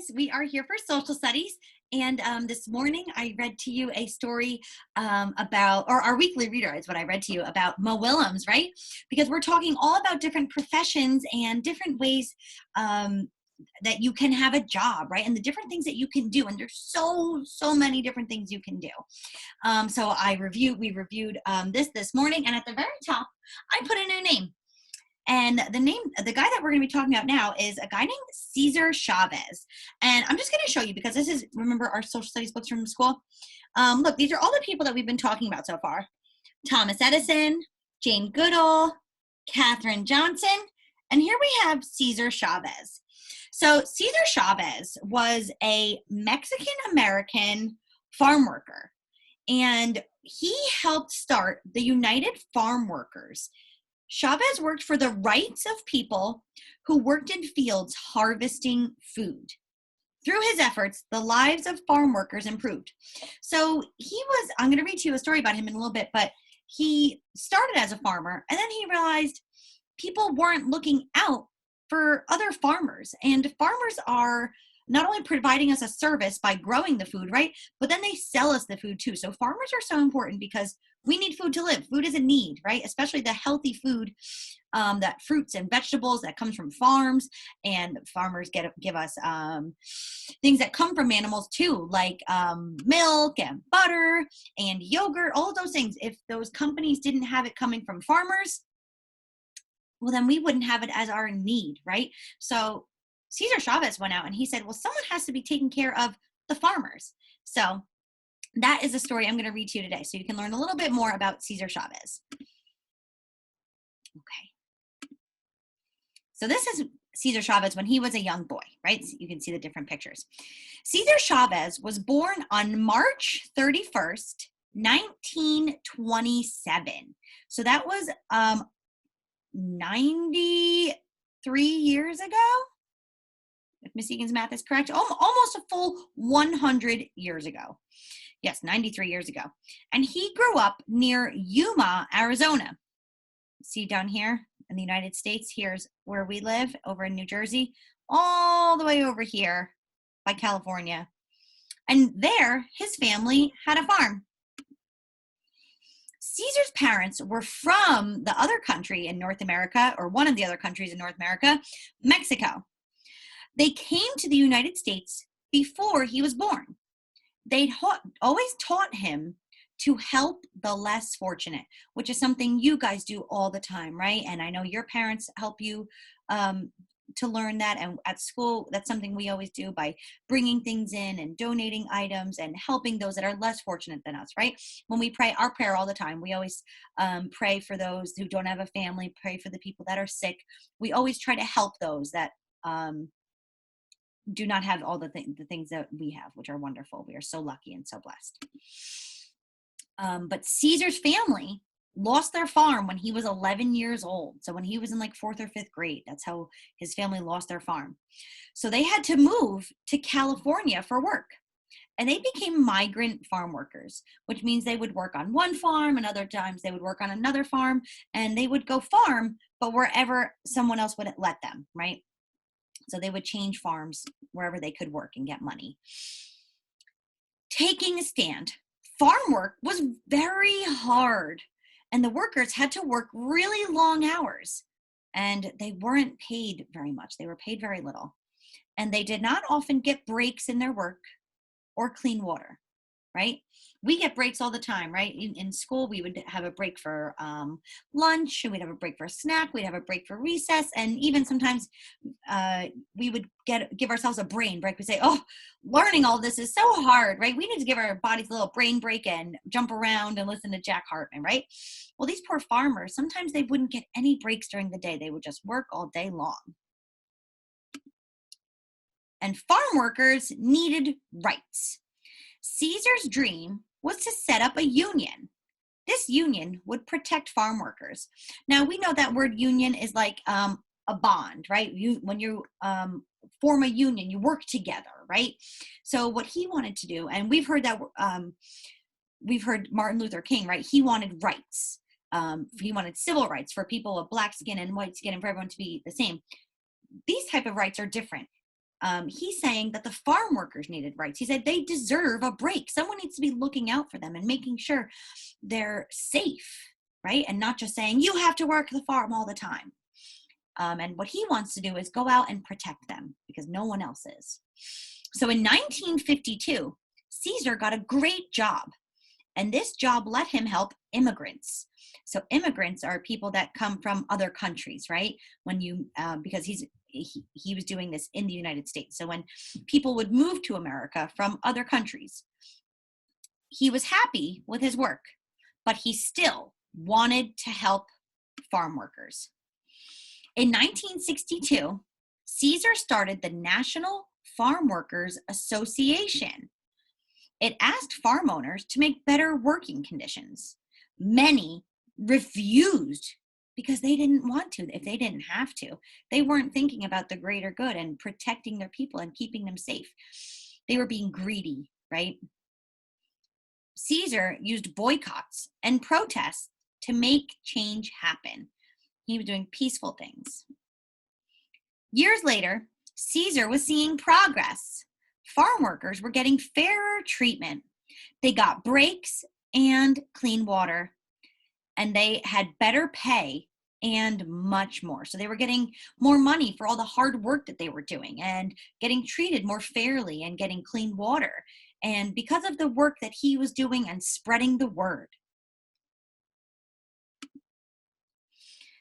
friends. We are here for social studies. And this morning I read to you a story about, or our weekly reader is what I read to you about Mo Willems, right? Because we're talking all about different professions and different ways that you can have a job, right? And the different things that you can do. And there's so many different things you can do. So we reviewed this morning, and at the very top, I put a new name. And the guy that we're going to be talking about now is a guy named Cesar Chavez. And I'm just going to show you because this is, remember our social studies books from school? Look, these are all the people that we've been talking about so far. Thomas Edison, Jane Goodall, Katherine Johnson, and here we have Cesar Chavez. So Cesar Chavez was a Mexican-American farm worker, and he helped start the United Farm Workers. Chavez worked for the rights of people who worked in fields harvesting food. Through his efforts, the lives of farm workers improved. So I'm going to read to you a story about him in a little bit, but he started as a farmer, and then he realized people weren't looking out for other farmers. And farmers are not only providing us a service by growing the food, right? But then they sell us the food too. So farmers are so important because we need food to live. Food is a need, right? Especially the healthy food, that fruits and vegetables that comes from farms, and farmers give us things that come from animals too, like milk and butter and yogurt, all of those things. If those companies didn't have it coming from farmers, well, then we wouldn't have it as our need, right? So Cesar Chavez went out and he said, well, someone has to be taking care of the farmers. So that is a story I'm going to read to you today, so you can learn a little bit more about Cesar Chavez. Okay. So this is Cesar Chavez when he was a young boy, right? So you can see the different pictures. Cesar Chavez was born on March 31st, 1927. So that was 93 years ago. If Miss Egan's math is correct, almost a full 100 years ago. Yes, 93 years ago. And he grew up near Yuma, Arizona. See down here in the United States, here's where we live, over in New Jersey, all the way over here by California. And there, his family had a farm. Cesar's parents were from the other country in North America, or one of the other countries in North America, Mexico. They came to the United States before he was born. They always taught him to help the less fortunate, which is something you guys do all the time, right? And I know your parents help you to learn that. And at school, that's something we always do by bringing things in and donating items and helping those that are less fortunate than us, right? When we pray our prayer all the time, we always pray for those who don't have a family, pray for the people that are sick. We always try to help those that do not have all the things that we have, which are wonderful. We are so lucky and so blessed. But Cesar's family lost their farm when he was 11 years old. So when he was in like 4th or 5th grade, that's how his family lost their farm. So they had to move to California for work. And they became migrant farm workers, which means they would work on one farm and other times they would work on another farm, and they would go farm, but wherever someone else would let them, right? So they would change farms wherever they could work and get money. Taking a stand. Farm work was very hard, and the workers had to work really long hours, and they weren't paid very much. They were paid very little, and they did not often get breaks in their work or clean water, right? We get breaks all the time, right? In school, we would have a break for lunch, and we'd have a break for a snack, we'd have a break for recess, and even sometimes we would give ourselves a brain break. We say, oh, learning all this is so hard, right? We need to give our bodies a little brain break and jump around and listen to Jack Hartman, right? Well, these poor farmers, sometimes they wouldn't get any breaks during the day. They would just work all day long. And farm workers needed rights. Caesar's dream was to set up a union. This union would protect farm workers. Now, we know that word union is like a bond, right? When you form a union, you work together, right? So what he wanted to do, and we've heard that, we've heard Martin Luther King, right? He wanted rights. He wanted civil rights for people of black skin and white skin and for everyone to be the same. These type of rights are different. he's saying that the farm workers needed rights. He said they deserve a break. Someone needs to be looking out for them and making sure they're safe, right? And not just saying, you have to work the farm all the time. And what he wants to do is go out and protect them because no one else is. So in 1952, Cesar got a great job. And this job let him help immigrants. So immigrants are people that come from other countries, right? When you, because he was doing this in the United States. So when people would move to America from other countries, he was happy with his work, but he still wanted to help farm workers. In 1962, Cesar started the National Farm Workers Association. It asked farm owners to make better working conditions. Many refused because they didn't want to, if they didn't have to. They weren't thinking about the greater good and protecting their people and keeping them safe. They were being greedy, right? Cesar used boycotts and protests to make change happen. He was doing peaceful things. Years later, Cesar was seeing progress. Farm workers were getting fairer treatment. They got breaks and clean water, and they had better pay and much more. So they were getting more money for all the hard work that they were doing and getting treated more fairly and getting clean water. And because of the work that he was doing and spreading the word.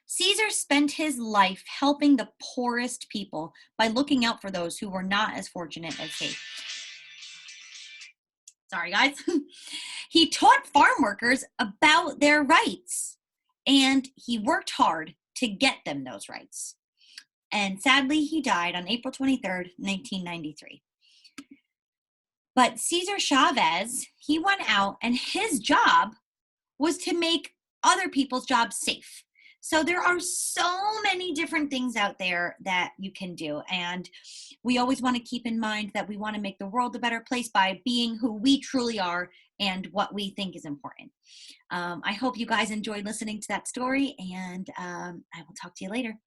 Cesar spent his life helping the poorest people by looking out for those who were not as fortunate as he. Sorry, guys. He taught farm workers about their rights, and he worked hard to get them those rights. And sadly, he died on April 23rd, 1993. But Cesar Chavez, he went out, and his job was to make other people's jobs safe. So there are so many different things out there that you can do. And we always want to keep in mind that we want to make the world a better place by being who we truly are and what we think is important. I hope you guys enjoyed listening to that story, and I will talk to you later.